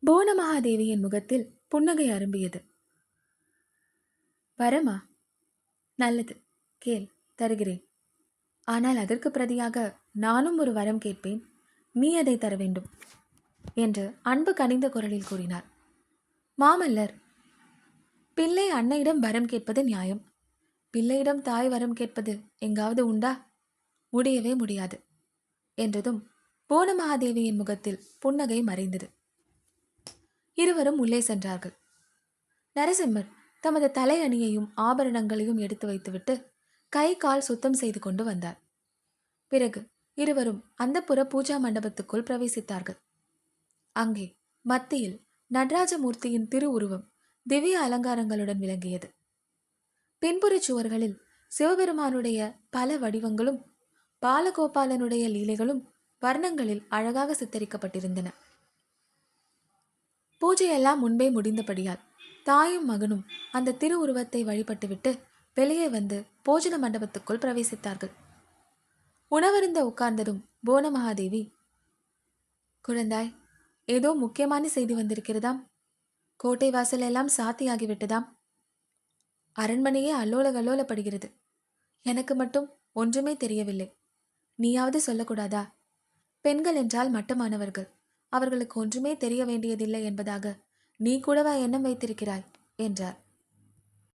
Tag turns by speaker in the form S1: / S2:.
S1: புவனமகாதேவியின் முகத்தில் புன்னகை அரும்பியது. வரமா? நல்லது, கேள், தருகிறேன். ஆனால் அதற்கு பிரதியாக நானும் ஒரு வரம் கேட்பேன், நீ அதை தர வேண்டும் என்று அன்பு கனிந்த குரலில் கூறினார். மாமல்லர், பிள்ளை அன்னையிடம் வரம் கேட்பது நியாயம். பிள்ளையிடம் தாய் வரம் கேட்பது எங்காவது உண்டா? முடியவே முடியாது என்றதும் புவனமகாதேவியின் முகத்தில் புன்னகை மறைந்தது. இருவரும் உள்ளே சென்றார்கள். நரசிம்மர் தமது தலை அணியையும் ஆபரணங்களையும் எடுத்து வைத்துவிட்டு கை கால் சுத்தம் செய்து கொண்டு வந்தார். பிறகு இருவரும் அந்தப்புற பூஜா மண்டபத்துக்குள் பிரவேசித்தார்கள். அங்கே மத்தியில் நடராஜமூர்த்தியின் திருவுருவம் திவ்ய அலங்காரங்களுடன் விளங்கியது. பின்புறச் சுவர்களில் சிவபெருமானுடைய பல வடிவங்களும் பாலகோபாலனுடைய லீலைகளும் வர்ணங்களில் அழகாக சித்தரிக்கப்பட்டிருந்தன. பூஜையெல்லாம் முன்பே முடிந்தபடியால் தாயும் மகனும் அந்த திருவுருவத்தை வழிபட்டுவிட்டு வெளியே வந்து போஜன மண்டபத்துக்குள் பிரவேசித்தார்கள். உணவருந்த உட்கார்ந்ததும் புவனமகாதேவி, குழந்தாய், ஏதோ முக்கியமான செய்தி வந்திருக்கிறதாம். கோட்டை வாசல் எல்லாம் சாத்தியாகிவிட்டதாம். அரண்மனையே அல்லோல கல்லோலப்படுகிறது. எனக்கு மட்டும் ஒன்றுமே தெரியவில்லை. நீயாவது சொல்லக்கூடாதா? பெண்கள் என்றால் மட்டமானவர்கள், அவர்களுக்கு ஒன்றுமே தெரிய வேண்டியதில்லை என்பதாக நீ கூடவா எண்ணம் வைத்திருக்கிறாய் என்றார்.